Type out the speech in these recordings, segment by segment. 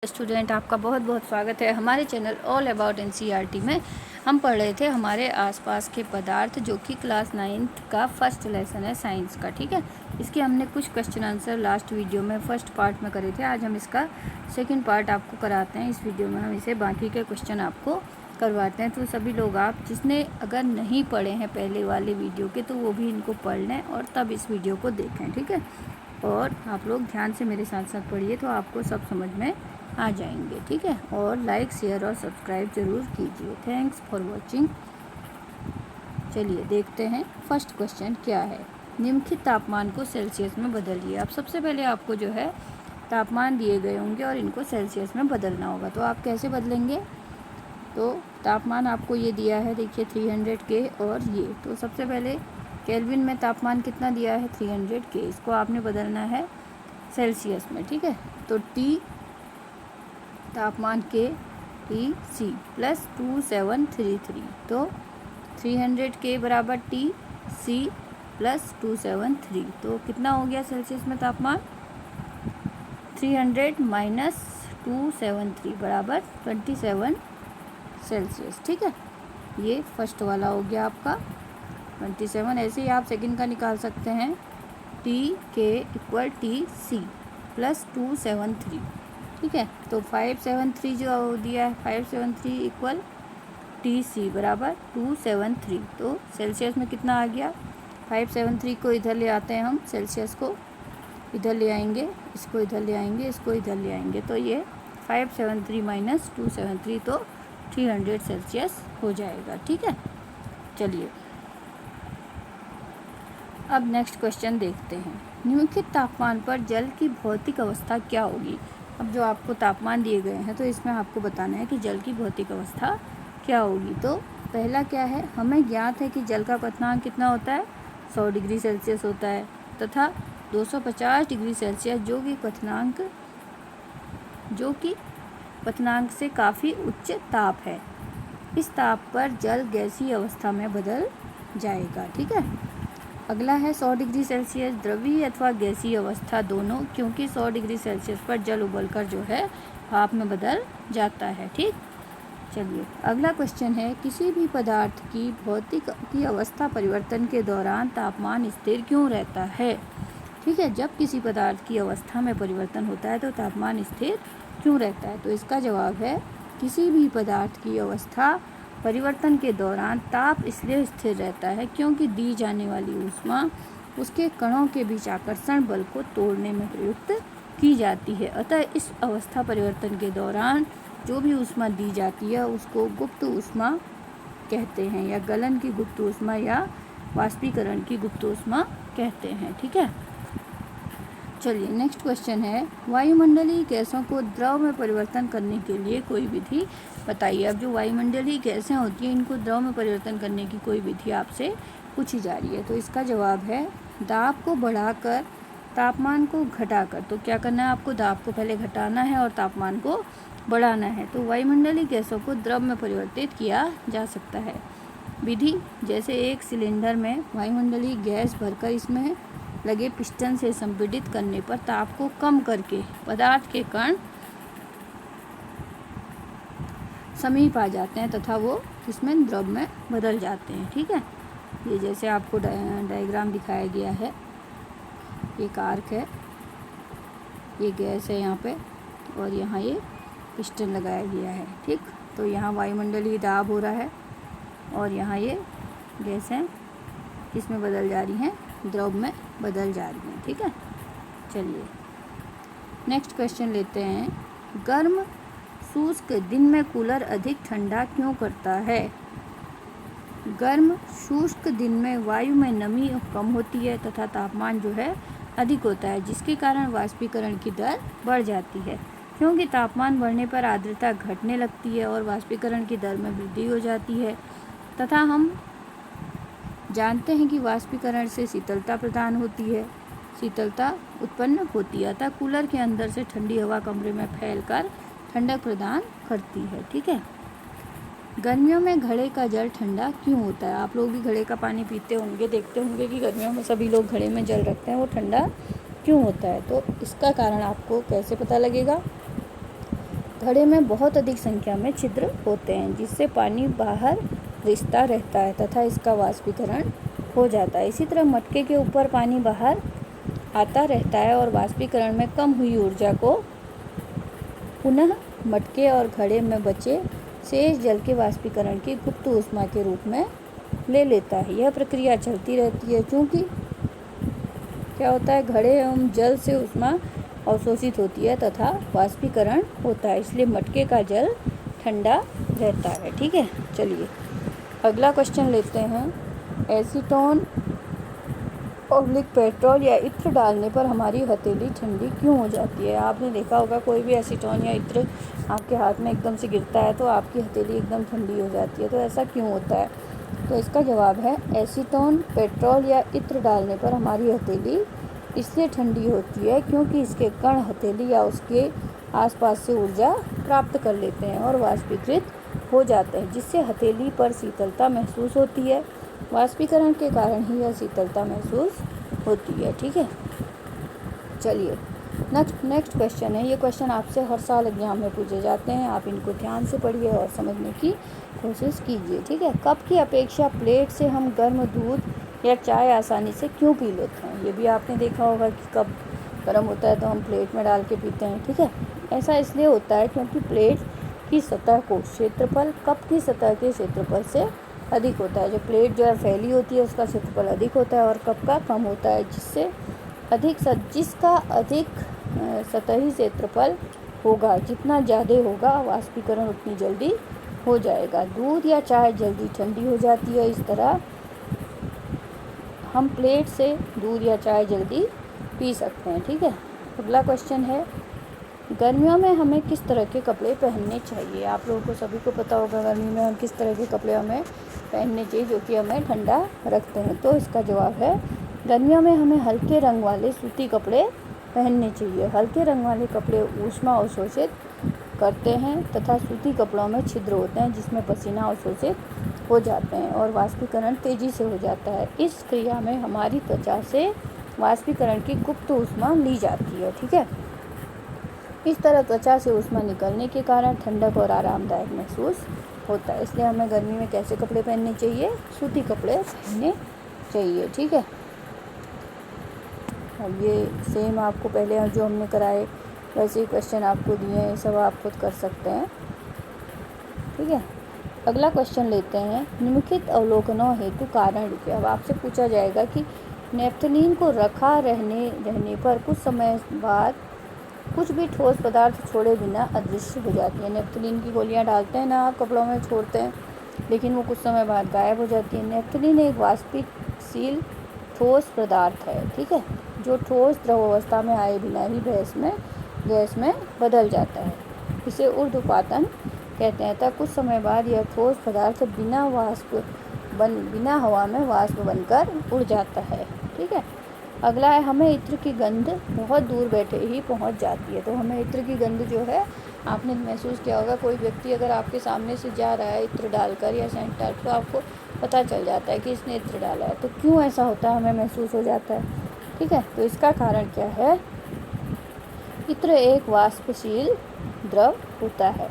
Student, आपका बहुत बहुत स्वागत है हमारे चैनल ऑल अबाउट एनसीईआरटी में। हम पढ़ रहे थे हमारे आसपास के पदार्थ, जो कि क्लास 9th का फर्स्ट लेसन है साइंस का। ठीक है, इसके हमने कुछ क्वेश्चन आंसर लास्ट वीडियो में फर्स्ट पार्ट में करे थे। आज हम इसका सेकंड पार्ट आपको कराते हैं। इस वीडियो में हम इसे बाकी के क्वेश्चन आपको करवाते हैं। तो सभी लोग, आप जिसने अगर नहीं पढ़े हैं पहले वाले वीडियो के, तो वो भी इनको पढ़ लें और तब इस वीडियो को देखें। ठीक है, और आप लोग ध्यान से मेरे साथ साथ पढ़िए तो आपको सब समझ में आ जाएंगे। ठीक है, और लाइक, शेयर और सब्सक्राइब ज़रूर कीजिए। Thanks for watching. चलिए देखते हैं फर्स्ट क्वेश्चन क्या है। निम्नलिखित तापमान को सेल्सियस में बदलिए। अब सबसे पहले आपको जो है तापमान दिए गए होंगे और इनको सेल्सियस में बदलना होगा। तो आप कैसे बदलेंगे? तो तापमान आपको ये दिया है, देखिए 300 के, और ये तो सबसे पहले केल्विन में तापमान कितना दिया है, 300 के। इसको आपने बदलना है सेल्सियस में। ठीक है, तो टी तापमान के टी सी प्लस 2733, तो 300 के बराबर टी सी प्लस 273, तो कितना हो गया सेल्सियस में तापमान? 300 माइनस 273 बराबर 27 सेल्सियस। ठीक है, ये फर्स्ट वाला हो गया आपका 27। ऐसे ही आप सेकंड का निकाल सकते हैं, टी के इक्वल टी सी प्लस 273। ठीक है, तो 573 जो दिया है, 573 इक्वल टी सी बराबर 273, तो सेल्सियस में कितना आ गया? 573 को इधर ले आते हैं हम, सेल्सियस को इधर ले आएंगे, इसको इधर ले आएंगे, इसको इधर ले आएंगे, तो ये 573 माइनस 273, तो 300 सेल्सियस हो जाएगा। ठीक है, चलिए अब नेक्स्ट क्वेश्चन देखते हैं। निम्नलिखित तापमान पर जल की भौतिक अवस्था क्या होगी? अब जो आपको तापमान दिए गए हैं, तो इसमें आपको बताना है कि जल की भौतिक अवस्था क्या होगी। तो पहला क्या है, हमें ज्ञात है कि जल का क्वथनांक कितना होता है, 100 डिग्री सेल्सियस होता है, तथा 250 डिग्री सेल्सियस जो कि क्वथनांक से काफ़ी उच्च ताप है। इस ताप पर जल गैसीय अवस्था में बदल जाएगा। ठीक है, अगला है 100 डिग्री सेल्सियस, द्रवीय अथवा गैसीय अवस्था दोनों, क्योंकि 100 डिग्री सेल्सियस पर जल उबलकर जो है भाप में बदल जाता है। ठीक, चलिए अगला क्वेश्चन है, किसी भी पदार्थ की भौतिक की अवस्था परिवर्तन के दौरान तापमान स्थिर क्यों रहता है? ठीक है, जब किसी पदार्थ की अवस्था में परिवर्तन होता है तो तापमान स्थिर क्यों रहता है? तो इसका जवाब है, किसी भी पदार्थ की अवस्था परिवर्तन के दौरान ताप इसलिए स्थिर रहता है क्योंकि दी जाने वाली ऊष्मा उसके कणों के बीच आकर्षण बल को तोड़ने में प्रयुक्त की जाती है। अतः इस अवस्था परिवर्तन के दौरान जो भी ऊष्मा दी जाती है उसको गुप्त ऊष्मा कहते हैं, या गलन की गुप्त ऊष्मा या वाष्पीकरण की गुप्त ऊष्मा कहते हैं। ठीक है, चलिए नेक्स्ट क्वेश्चन है, वायुमंडलीय गैसों को द्रव में परिवर्तन करने के लिए कोई विधि बताइए। अब जो वायुमंडलीय गैसें होती हैं, इनको द्रव में परिवर्तन करने की कोई विधि आपसे पूछी जा रही है। तो इसका जवाब है, दाब को बढ़ाकर तापमान को घटाकर। तो क्या करना है आपको? दाब को पहले घटाना है और तापमान को बढ़ाना है। तो वायुमंडलीय गैसों को द्रव में परिवर्तित किया जा सकता है। विधि, जैसे एक सिलेंडर में वायुमंडलीय गैस भरकर इसमें लगे पिस्टन से संपीड़ित करने पर ताप को कम करके पदार्थ के कण समीप आ जाते हैं तथा वो इसमें द्रव में बदल जाते हैं। ठीक है, ये जैसे आपको डायग्राम दिखाया गया है, एक आर्क है, ये गैस है यहाँ पे, और यहाँ ये पिस्टन लगाया गया है। ठीक, तो यहाँ वायुमंडलीय दाब हो रहा है और यहाँ ये गैस है, इसमें बदल जा रही हैं, द्रव में बदल जा रही हैं। ठीक है, चलिए नेक्स्ट क्वेश्चन लेते हैं। गर्म शुष्क दिन में कूलर अधिक ठंडा क्यों करता है? गर्म शुष्क दिन में वायु में नमी कम होती है तथा तापमान जो है अधिक होता है, जिसके कारण वाष्पीकरण की दर बढ़ जाती है। क्योंकि तापमान बढ़ने पर आर्द्रता घटने लगती है और वाष्पीकरण की दर में वृद्धि हो जाती है, तथा हम जानते हैं कि वाष्पीकरण से शीतलता प्रदान होती है, शीतलता उत्पन्न होती है, अतः कूलर के अंदर से ठंडी हवा कमरे में फैलकर ठंडक प्रदान करती है। ठीक है, गर्मियों में घड़े का जल ठंडा क्यों होता है? आप लोग भी घड़े का पानी पीते होंगे, देखते होंगे कि गर्मियों में सभी लोग घड़े में जल रखते हैं, वो ठंडा क्यों होता है? तो इसका कारण आपको कैसे पता लगेगा? घड़े में बहुत अधिक संख्या में छिद्र होते हैं जिससे पानी बाहर रिसता रहता है तथा इसका वाष्पीकरण हो जाता है। इसी तरह मटके के ऊपर पानी बाहर आता रहता है और वाष्पीकरण में कम हुई ऊर्जा को पुनः मटके और घड़े में बचे शेष जल के वाष्पीकरण की गुप्त ऊष्मा के रूप में ले लेता है। यह प्रक्रिया चलती रहती है क्योंकि क्या होता है, घड़े एवं जल से ऊष्मा अवशोषित होती है तथा वाष्पीकरण होता है, इसलिए मटके का जल ठंडा रहता है। ठीक है, चलिए अगला क्वेश्चन लेते हैं। एसीटोन ऑब्लिक पेट्रोल या इत्र डालने पर हमारी हथेली ठंडी क्यों हो जाती है? आपने देखा होगा कोई भी एसीटोन या इत्र आपके हाथ में एकदम से गिरता है तो आपकी हथेली एकदम ठंडी हो जाती है, तो ऐसा क्यों होता है? तो इसका जवाब है एसीटोन, पेट्रोल या इत्र डालने पर हमारी हथेली इसलिए ठंडी होती है क्योंकि इसके कण हथेली या उसके आसपास से ऊर्जा प्राप्त कर लेते हैं और वाष्पीकृत हो जाते हैं, जिससे हथेली पर शीतलता महसूस होती है। वाष्पीकरण के कारण ही यह शीतलता महसूस होती है। ठीक है, चलिए नेक्स्ट क्वेश्चन है। ये क्वेश्चन आपसे हर साल एग्जाम में पूछे जाते हैं, आप इनको ध्यान से पढ़िए और समझने की कोशिश कीजिए। ठीक है, कप की अपेक्षा प्लेट से हम गर्म दूध या चाय आसानी से क्यों पी लेते हैं? ये भी आपने देखा होगा कि कप गर्म होता है तो हम प्लेट में डाल के पीते हैं। ठीक है, ऐसा इसलिए होता है क्योंकि प्लेट की सतह को क्षेत्रफल कप की सतह के क्षेत्रफल से अधिक होता है। जो प्लेट जो है फैली होती है उसका क्षेत्रफल अधिक होता है और कप का कम होता है, जिसका अधिक सतही क्षेत्रफल होगा, जितना ज़्यादा होगा वाष्पीकरण उतनी जल्दी हो जाएगा। दूध या चाय जल्दी ठंडी हो जाती है, इस तरह हम प्लेट से दूध या चाय जल्दी पी सकते हैं। ठीक है, अगला क्वेश्चन है, गर्मियों में हमें किस तरह के कपड़े पहनने चाहिए? आप लोगों को सभी को पता होगा गर्मी में हम किस तरह के कपड़े हमें पहनने चाहिए जो कि हमें ठंडा रखते हैं। तो इसका जवाब है गर्मियों में हमें हल्के रंग वाले सूती कपड़े पहनने चाहिए। हल्के रंग वाले कपड़े ऊष्मा अवशोषित करते हैं तथा सूती कपड़ों में छिद्र होते हैं जिसमें पसीना अवशोषित हो जाते हैं और वाष्पीकरण तेज़ी से हो जाता है। इस क्रिया में हमारी त्वचा से वाष्पीकरण की गुप्त ऊष्मा ली जाती है। ठीक है, इस तरह त्वचा से ऊष्मा निकलने के कारण ठंडक और आरामदायक महसूस होता है। इसलिए हमें गर्मी में कैसे कपड़े पहनने चाहिए? सूती कपड़े पहनने चाहिए। ठीक है, अब ये सेम आपको पहले जो हमने कराए वैसे ही क्वेश्चन आपको दिए हैं, सब आप खुद कर सकते हैं। ठीक है, अगला क्वेश्चन लेते हैं। निम्नलिखित अवलोकनों हेतु कारण लिखिए। अब आपसे पूछा जाएगा कि नेफ्थलीन को रखा रहने पर कुछ समय बाद कुछ भी ठोस पदार्थ छोड़े बिना अदृश्य हो जाती है। नेफ्थलीन की गोलियां डालते हैं ना आप कपड़ों में, छोड़ते हैं, लेकिन वो कुछ समय बाद गायब हो जाती है। नेफ्थलीन एक वाष्पशील ठोस पदार्थ है। ठीक है, जो ठोस द्रव अवस्था में आए बिना ही गैस में बदल जाता है। इसे ऊर्ध्वपातन कहते हैं। तब कुछ समय बाद यह ठोस पदार्थ बिना हवा में वाष्प बनकर उड़ जाता है। ठीक है, अगला है, हमें इत्र की गंध बहुत दूर बैठे ही पहुंच जाती है। तो हमें इत्र की गंध जो है, आपने महसूस किया होगा, कोई व्यक्ति अगर आपके सामने से जा रहा है इत्र डालकर या सेंट डाल, तो आपको पता चल जाता है कि इसने इत्र डाला है। तो क्यों ऐसा होता है, हमें महसूस हो जाता है? ठीक है, तो इसका कारण क्या है? इत्र एक वाष्पशील द्रव होता है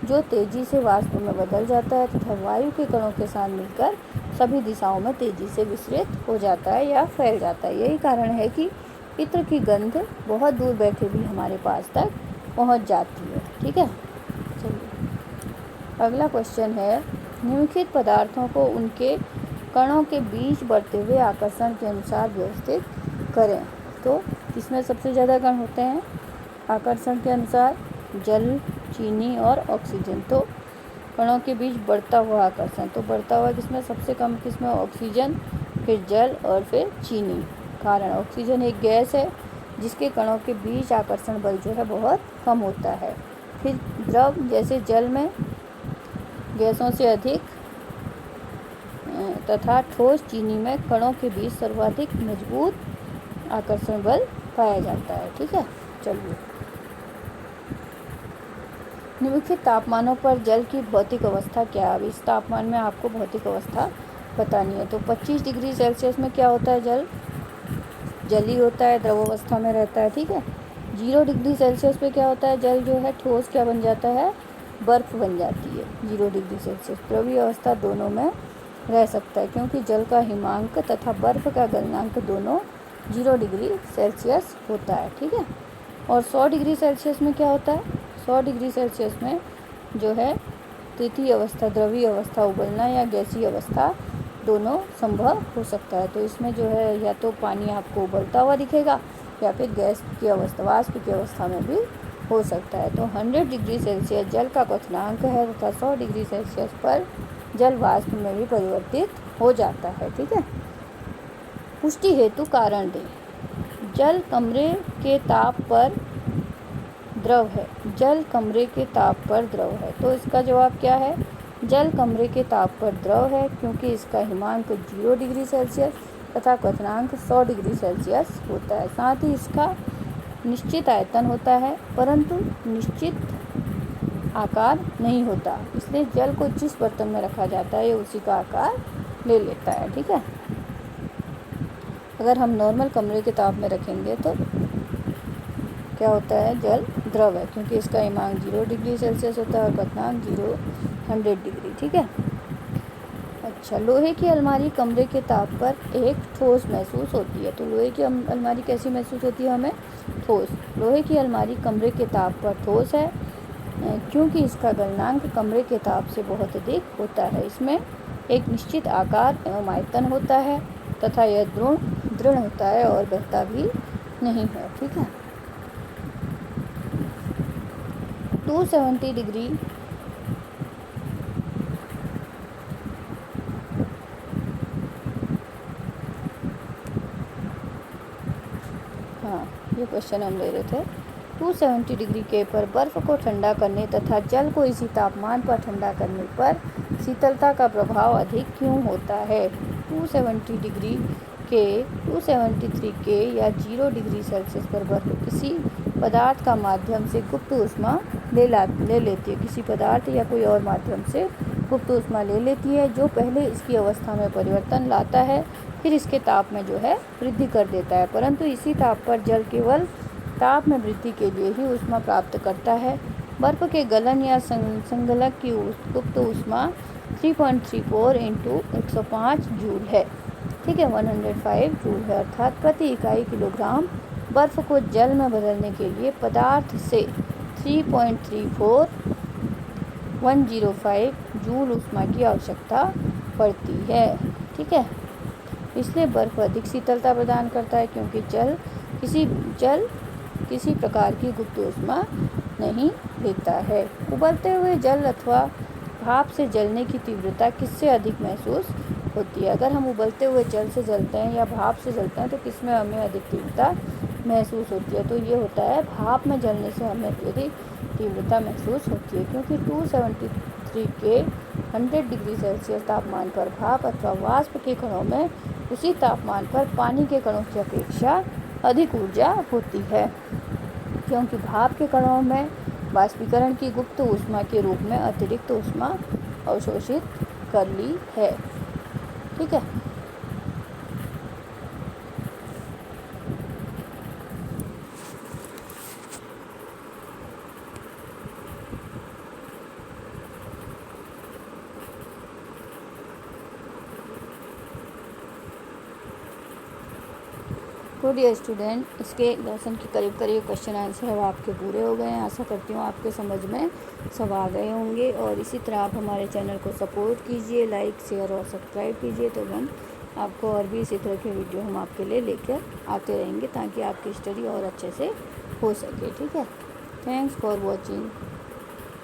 जो तेज़ी से वाष्प में बदल जाता है तथा वायु के कणों के साथ मिलकर सभी दिशाओं में तेज़ी से विसरित हो जाता है या फैल जाता है। यही कारण है कि इत्र की गंध बहुत दूर बैठे भी हमारे पास तक पहुंच जाती है। ठीक है, चलिए अगला क्वेश्चन है, निम्नलिखित पदार्थों को उनके कणों के बीच बढ़ते हुए आकर्षण के अनुसार व्यवस्थित करें। तो इसमें सबसे ज़्यादा कण होते हैं आकर्षण के अनुसार? जल, चीनी और ऑक्सीजन। तो कणों के बीच बढ़ता हुआ आकर्षण, तो बढ़ता हुआ किसमें? सबसे कम किसमें? ऑक्सीजन, फिर जल और फिर चीनी। कारण ऑक्सीजन एक गैस है जिसके कणों के बीच आकर्षण बल जो है बहुत कम होता है। फिर द्रव जैसे जल में गैसों से अधिक तथा ठोस चीनी में कणों के बीच सर्वाधिक मजबूत आकर्षण बल पाया जाता है। ठीक है, चलिए निम्नलिखित तापमानों पर जल की भौतिक अवस्था क्या है? अब इस तापमान में आपको भौतिक अवस्था बतानी है। तो 25 डिग्री सेल्सियस में क्या होता है? जल ही होता है, द्रव अवस्था में रहता है। ठीक है, 0 डिग्री सेल्सियस पे क्या होता है, जल जो है ठोस क्या बन जाता है, बर्फ़ बन जाती है। 0 डिग्री सेल्सियस द्रवीय अवस्था दोनों में रह सकता है, क्योंकि जल का हिमांक तथा बर्फ़ का गलनांक दोनों 0 डिग्री सेल्सियस होता है। ठीक है। और 100 डिग्री सेल्सियस में क्या होता है, 100 डिग्री सेल्सियस में जो है तृतीय अवस्था, द्रवीय अवस्था, उबलना या गैसीय अवस्था दोनों संभव हो सकता है। तो इसमें जो है या तो पानी आपको उबलता हुआ दिखेगा या फिर गैस की अवस्था, वाष्प की अवस्था में भी हो सकता है। तो 100 डिग्री सेल्सियस जल का क्वथनांक है तथा 100 डिग्री सेल्सियस पर जल वाष्प में भी परिवर्तित हो जाता है। ठीक है। पुष्टि हेतु कारण दें। जल कमरे के ताप पर द्रव है, जल कमरे के ताप पर द्रव है। तो इसका जवाब क्या है, जल कमरे के ताप पर द्रव है, क्योंकि इसका हिमांक 0 डिग्री सेल्सियस तथा क्वथनांक 100 डिग्री सेल्सियस होता है। साथ ही इसका निश्चित आयतन होता है, परंतु निश्चित आकार नहीं होता, इसलिए जल को जिस बर्तन में रखा जाता है ये उसी का आकार ले लेता है। ठीक है। अगर हम नॉर्मल कमरे के ताप में रखेंगे तो क्या होता है, जल द्रव है, क्योंकि इसका हिमांक 0 डिग्री सेल्सियस होता है और क्वथनांक 100 डिग्री। ठीक है। अच्छा, लोहे की अलमारी कमरे के ताप पर एक ठोस महसूस होती है। तो लोहे की अलमारी कैसी महसूस होती है हमें, ठोस। लोहे की अलमारी कमरे के ताप पर ठोस है, क्योंकि इसका गलनांक कमरे के ताप से बहुत अधिक होता है। इसमें एक निश्चित आकार एवं आयतन होता है तथा यह दृढ़ होता है और बहता भी नहीं है। ठीक है। 270 डिग्री ये क्वेश्चन हम ले रहे थे। 270 डिग्री के पर बर्फ़ को ठंडा करने तथा जल को इसी तापमान पर ठंडा करने पर शीतलता का प्रभाव अधिक क्यों होता है। 273 के या 0 डिग्री सेल्सियस पर बर्फ़ किसी पदार्थ का माध्यम से गुप्त ऊष्मा ले लेती है, किसी पदार्थ या कोई और माध्यम से गुप्त ऊष्मा ले लेती है, जो पहले इसकी अवस्था में परिवर्तन लाता है, फिर इसके ताप में जो है वृद्धि कर देता है। परंतु इसी ताप पर जल केवल ताप में वृद्धि के लिए ही ऊष्मा प्राप्त करता है। बर्फ़ के गलन या संघनक की गुप्त ऊष्मा 3.34 × 105 जूल है। ठीक है, 105 जूल है, अर्थात प्रति इकाई किलोग्राम बर्फ़ को जल में बदलने के लिए पदार्थ से 3.34 जूल ऊष्मा की आवश्यकता पड़ती है। ठीक है। इसलिए बर्फ़ अधिक शीतलता प्रदान करता है, क्योंकि जल किसी प्रकार की गुप्त ऊष्मा नहीं लेता है। उबलते हुए जल अथवा भाप से जलने की तीव्रता किससे अधिक महसूस होती है। अगर हम उबलते हुए जल से जलते हैं या भाप से जलते हैं तो किसमें हमें अधिक तीव्रता महसूस होती है, तो ये होता है भाप में जलने से हमें अधिक तीव्रता महसूस होती है, क्योंकि 273 के 100 डिग्री सेल्सियस तापमान पर भाप अथवा वाष्प के कणों में उसी तापमान पर पानी के कणों की अपेक्षा अधिक ऊर्जा होती है, क्योंकि भाप के कणों में वाष्पीकरण की गुप्त ऊष्मा के रूप में अतिरिक्त ऊष्मा अवशोषित कर ली है। ठीक है। तो डियर स्टूडेंट, इसके लेसन के करीब क्वेश्चन आंसर अब आपके पूरे हो गए हैं। आशा करती हूँ आपके समझ में सब आ गए होंगे, और इसी तरह आप हमारे चैनल को सपोर्ट कीजिए, लाइक शेयर और सब्सक्राइब कीजिए, तो हम आपको और भी इसी तरह के वीडियो हम आपके लिए लेकर आते रहेंगे, ताकि आपकी स्टडी और अच्छे से हो सके। ठीक है। Thanks for watching.